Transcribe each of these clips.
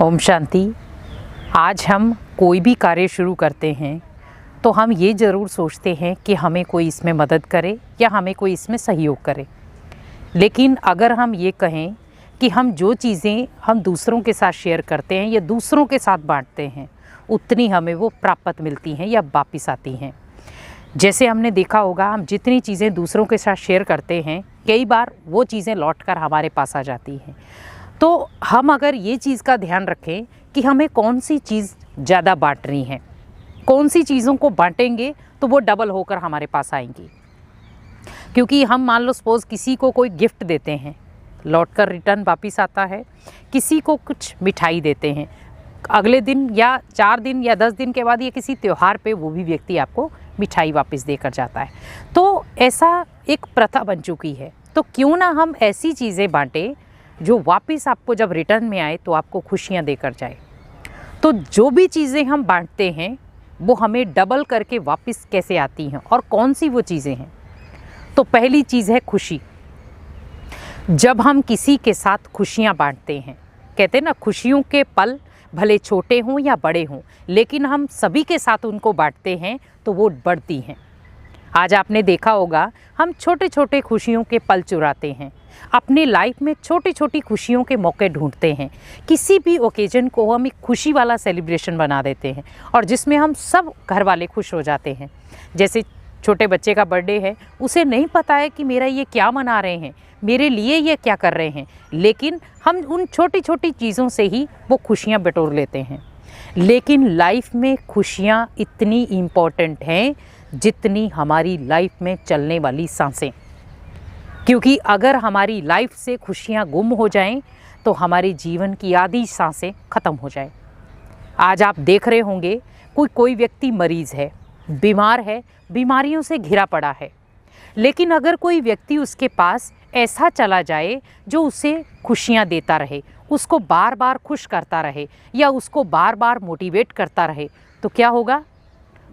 ओम शांति। आज हम कोई भी कार्य शुरू करते हैं तो हम ये ज़रूर सोचते हैं कि हमें कोई इसमें मदद करे या हमें कोई इसमें सहयोग करे। लेकिन अगर हम ये कहें कि हम जो चीज़ें हम दूसरों के साथ शेयर करते हैं या दूसरों के साथ बांटते हैं, उतनी हमें वो प्राप्त मिलती हैं या वापिस आती हैं। जैसे हमने देखा होगा, हम जितनी चीज़ें दूसरों के साथ शेयर करते हैं, कई बार वो चीज़ें लौटकर हमारे पास आ जाती हैं। तो हम अगर ये चीज़ का ध्यान रखें कि हमें कौन सी चीज़ ज़्यादा बांटनी है, कौन सी चीज़ों को बांटेंगे तो वो डबल होकर हमारे पास आएंगी। क्योंकि हम मान लो सपोज़ किसी को कोई गिफ्ट देते हैं, लौटकर रिटर्न वापस आता है। किसी को कुछ मिठाई देते हैं, अगले दिन या 4 दिन या 10 दिन के बाद या किसी त्यौहार पे वो भी व्यक्ति आपको मिठाई वापस देकर जाता है। तो ऐसा एक प्रथा बन चुकी है। तो क्यों ना हम ऐसी चीज़ें बांटें जो वापस आपको जब रिटर्न में आए तो आपको खुशियाँ देकर जाए। तो जो भी चीज़ें हम बांटते हैं वो हमें डबल करके वापस कैसे आती हैं और कौन सी वो चीज़ें हैं। तो पहली चीज़ है खुशी। जब हम किसी के साथ खुशियाँ बांटते हैं, कहते हैं ना, खुशियों के पल भले छोटे हों या बड़े हों, लेकिन हम सभी के साथ उनको बांटते हैं तो वो बढ़ती हैं। आज आपने देखा होगा, हम छोटे छोटे खुशियों के पल चुराते हैं, अपनी लाइफ में छोटी छोटी खुशियों के मौके ढूंढते हैं। किसी भी ओकेजन को हम एक खुशी वाला सेलिब्रेशन बना देते हैं और जिसमें हम सब घर वाले खुश हो जाते हैं। जैसे छोटे बच्चे का बर्थडे है, उसे नहीं पता है कि मेरा ये क्या मना रहे हैं, मेरे लिए ये क्या कर रहे हैं, लेकिन हम उन छोटी छोटी चीज़ों से ही वो खुशियाँ बटोर लेते हैं। लेकिन लाइफ में खुशियाँ इतनी इम्पॉर्टेंट हैं जितनी हमारी लाइफ में चलने वाली सांसें। क्योंकि अगर हमारी लाइफ से खुशियाँ गुम हो जाएं तो हमारे जीवन की आधी सांसें ख़त्म हो जाएं। आज आप देख रहे होंगे, कोई व्यक्ति मरीज़ है, बीमार है, बीमारियों से घिरा पड़ा है, लेकिन अगर कोई व्यक्ति उसके पास ऐसा चला जाए जो उसे खुशियाँ देता रहे, उसको बार बार खुश करता रहे या उसको बार बार मोटिवेट करता रहे, तो क्या होगा?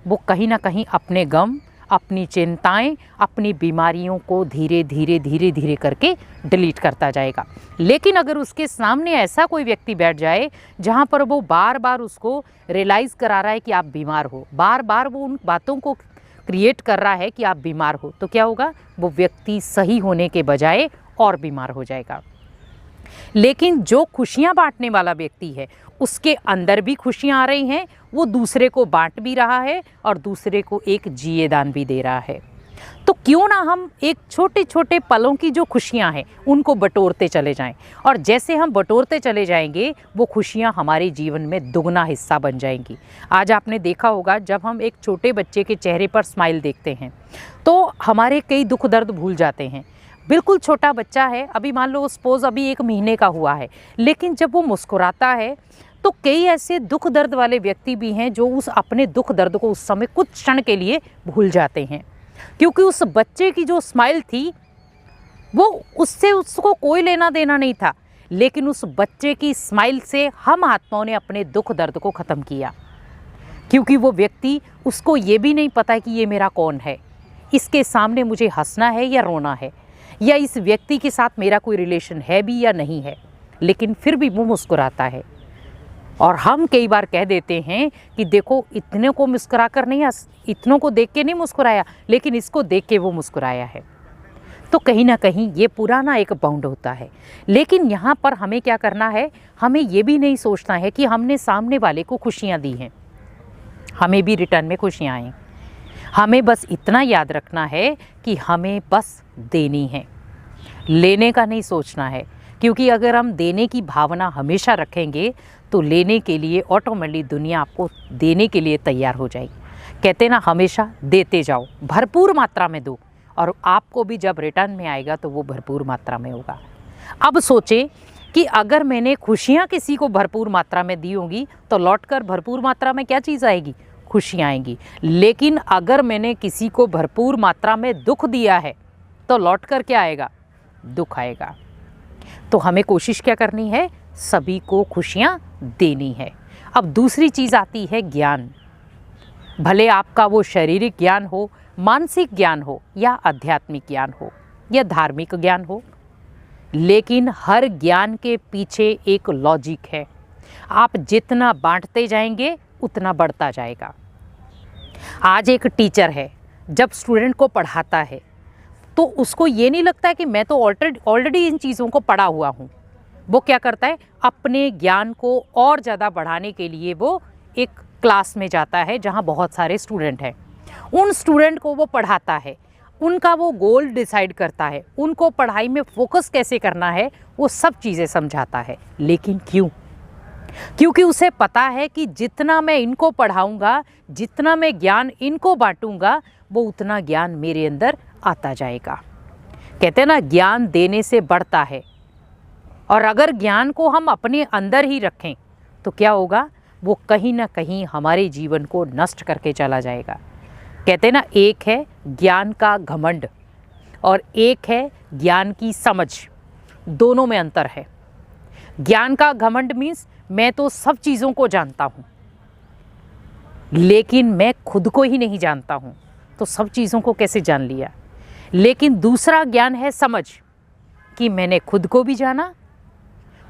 वो कहीं ना कहीं अपने गम, अपनी चिंताएं, अपनी बीमारियों को धीरे धीरे करके डिलीट करता जाएगा। लेकिन अगर उसके सामने ऐसा कोई व्यक्ति बैठ जाए जहाँ पर वो बार बार उसको रियलाइज़ करा रहा है कि आप बीमार हो, बार बार वो उन बातों को क्रिएट कर रहा है कि आप बीमार हो, तो क्या होगा? वो व्यक्ति सही होने के बजाय और बीमार हो जाएगा। लेकिन जो खुशियाँ बांटने वाला व्यक्ति है, उसके अंदर भी खुशियाँ आ रही हैं, वो दूसरे को बांट भी रहा है और दूसरे को एक जिए दान भी दे रहा है। तो क्यों ना हम एक छोटे छोटे पलों की जो खुशियाँ हैं उनको बटोरते चले जाएं, और जैसे हम बटोरते चले जाएंगे वो खुशियाँ हमारे जीवन में दुगना हिस्सा बन जाएंगी। आज आपने देखा होगा, जब हम एक छोटे बच्चे के चेहरे पर स्माइल देखते हैं तो हमारे कई दुख दर्द भूल जाते हैं। बिल्कुल छोटा बच्चा है, अभी मान लो सपोज़ अभी 1 महीने का हुआ है, लेकिन जब वो मुस्कुराता है तो कई ऐसे दुख दर्द वाले व्यक्ति भी हैं जो उस अपने दुख दर्द को उस समय कुछ क्षण के लिए भूल जाते हैं। क्योंकि उस बच्चे की जो स्माइल थी वो उससे उसको कोई लेना देना नहीं था, लेकिन उस बच्चे की स्माइल से हम आत्माओं ने अपने दुख दर्द को ख़त्म किया। क्योंकि वो व्यक्ति, उसको ये भी नहीं पता कि ये मेरा कौन है, इसके सामने मुझे हंसना है या रोना है, या इस व्यक्ति के साथ मेरा कोई रिलेशन है भी या नहीं है, लेकिन फिर भी वो मुस्कुराता है। और हम कई बार कह देते हैं कि देखो, इतने को मुस्कुरा कर नहीं हंस, इतनों को देख के नहीं मुस्कुराया, लेकिन इसको देख के वो मुस्कुराया है। तो कहीं ना कहीं ये पुराना एक बाउंड होता है। लेकिन यहाँ पर हमें क्या करना है, हमें ये भी नहीं सोचना है कि हमने सामने वाले को खुशियाँ दी हैं, हमें भी रिटर्न में खुशियाँ आएँ। हमें बस इतना याद रखना है कि हमें बस देनी है, लेने का नहीं सोचना है। क्योंकि अगर हम देने की भावना हमेशा रखेंगे तो लेने के लिए ऑटोमेटिकली दुनिया आपको देने के लिए तैयार हो जाएगी। कहते हैं ना, हमेशा देते जाओ, भरपूर मात्रा में दो, और आपको भी जब रिटर्न में आएगा तो वो भरपूर मात्रा में होगा। अब सोचें कि अगर मैंने खुशियाँ किसी को भरपूर मात्रा में दी होंगी तो लौटकर भरपूर मात्रा में क्या चीज़ आएगी? खुशियाँ आएंगी। लेकिन अगर मैंने किसी को भरपूर मात्रा में दुख दिया है तो लौटकर क्या आएगा? दुख आएगा। तो हमें कोशिश क्या करनी है? सभी को खुशियाँ देनी है। अब दूसरी चीज़ आती है ज्ञान। भले आपका वो शारीरिक ज्ञान हो, मानसिक ज्ञान हो, या आध्यात्मिक ज्ञान हो, या धार्मिक ज्ञान हो, लेकिन हर ज्ञान के पीछे एक लॉजिक है। आप जितना बांटते जाएंगे उतना बढ़ता जाएगा। आज एक टीचर है, जब स्टूडेंट को पढ़ाता है तो उसको ये नहीं लगता है कि मैं तो ऑलरेडी इन चीज़ों को पढ़ा हुआ हूँ। वो क्या करता है, अपने ज्ञान को और ज़्यादा बढ़ाने के लिए वो एक क्लास में जाता है जहाँ बहुत सारे स्टूडेंट हैं। उन स्टूडेंट को वो पढ़ाता है, उनका वो गोल डिसाइड करता है, उनको पढ़ाई में फोकस कैसे करना है वो सब चीज़ें समझाता है। लेकिन क्यों? क्योंकि उसे पता है कि जितना मैं इनको पढ़ाऊँगा, जितना मैं ज्ञान इनको बांटूँगा, वो उतना ज्ञान मेरे अंदर आता जाएगा। कहते हैं ना, ज्ञान देने से बढ़ता है। और अगर ज्ञान को हम अपने अंदर ही रखें तो क्या होगा, वो कहीं ना कहीं हमारे जीवन को नष्ट करके चला जाएगा। कहते हैं ना, एक है ज्ञान का घमंड और एक है ज्ञान की समझ, दोनों में अंतर है। ज्ञान का घमंड मीन्स मैं तो सब चीज़ों को जानता हूँ, लेकिन मैं खुद को ही नहीं जानता हूँ, तो सब चीज़ों को कैसे जान लिया। लेकिन दूसरा ज्ञान है समझ, कि मैंने खुद को भी जाना,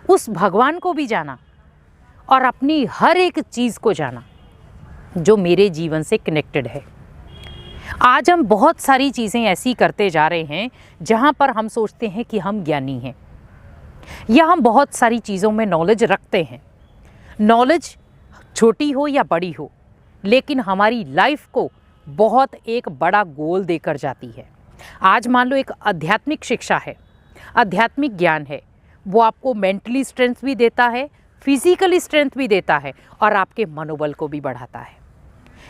उस भगवान को भी जाना और अपनी हर एक चीज़ को जाना जो मेरे जीवन से कनेक्टेड है। आज हम बहुत सारी चीज़ें ऐसी करते जा रहे हैं जहाँ पर हम सोचते हैं कि हम ज्ञानी हैं, या हम बहुत सारी चीज़ों में नॉलेज रखते हैं। नॉलेज छोटी हो या बड़ी हो, लेकिन हमारी लाइफ को बहुत एक बड़ा गोल देकर जाती है। आज मान लो एक आध्यात्मिक शिक्षा है, आध्यात्मिक ज्ञान है, वो आपको मेंटली स्ट्रेंथ भी देता है, फिजिकली स्ट्रेंथ भी देता है और आपके मनोबल को भी बढ़ाता है।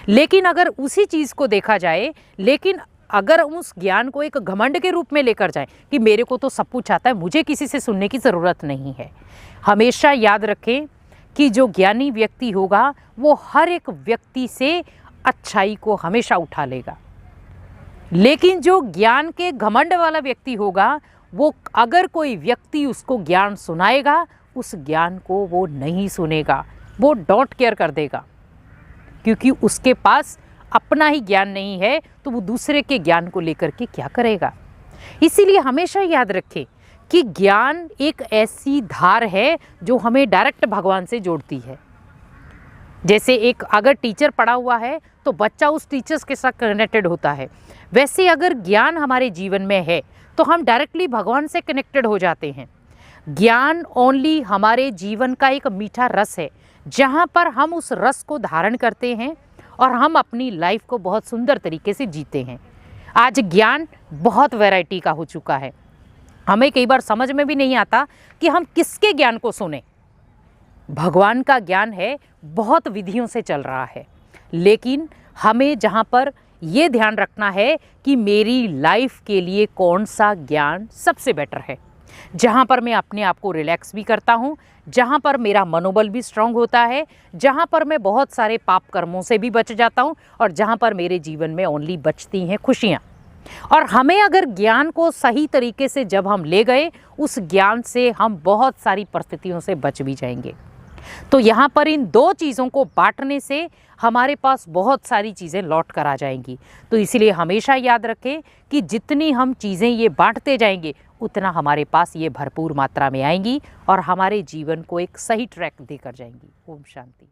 लेकिन अगर उसी चीज़ को देखा जाए, लेकिन अगर हम उस ज्ञान को एक घमंड के रूप में लेकर जाएं कि मेरे को तो सब कुछ आता है, मुझे किसी से सुनने की ज़रूरत नहीं है। हमेशा याद रखें कि जो ज्ञानी व्यक्ति होगा वो हर एक व्यक्ति से अच्छाई को हमेशा उठा लेगा। लेकिन जो ज्ञान के घमंड वाला व्यक्ति होगा, वो अगर कोई व्यक्ति उसको ज्ञान सुनाएगा, उस ज्ञान को वो नहीं सुनेगा, वो डोंट केयर कर देगा, क्योंकि उसके पास अपना ही ज्ञान नहीं है, तो वो दूसरे के ज्ञान को लेकर के क्या करेगा। इसीलिए हमेशा याद रखें कि ज्ञान एक ऐसी धार है जो हमें डायरेक्ट भगवान से जोड़ती है। जैसे एक अगर टीचर पढ़ा हुआ है तो बच्चा उस टीचर्स के साथ कनेक्टेड होता है, वैसे अगर ज्ञान हमारे जीवन में है तो हम डायरेक्टली भगवान से कनेक्टेड हो जाते हैं। ज्ञान ओनली हमारे जीवन का एक मीठा रस है, जहाँ पर हम उस रस को धारण करते हैं और हम अपनी लाइफ को बहुत सुंदर तरीके से जीते हैं। आज ज्ञान बहुत वैरायटी का हो चुका है, हमें कई बार समझ में भी नहीं आता कि हम किसके ज्ञान को सुने। भगवान का ज्ञान है, बहुत विधियों से चल रहा है, लेकिन हमें जहाँ पर ये ध्यान रखना है कि मेरी लाइफ के लिए कौन सा ज्ञान सबसे बेटर है, जहाँ पर मैं अपने आप को रिलैक्स भी करता हूँ, जहाँ पर मेरा मनोबल भी स्ट्रांग होता है, जहाँ पर मैं बहुत सारे पाप कर्मों से भी बच जाता हूँ और जहाँ पर मेरे जीवन में ओनली बचती हैं खुशियाँ। और हमें अगर ज्ञान को सही तरीके से जब हम ले गए, उस ज्ञान से हम बहुत सारी परिस्थितियों से बच भी जाएंगे। तो यहाँ पर इन दो चीज़ों को बांटने से हमारे पास बहुत सारी चीज़ें लौट कर आ जाएंगी। तो इसलिए हमेशा याद रखें कि जितनी हम चीज़ें ये बांटते जाएंगे, उतना हमारे पास ये भरपूर मात्रा में आएंगी और हमारे जीवन को एक सही ट्रैक देकर जाएंगी। ओम शांति।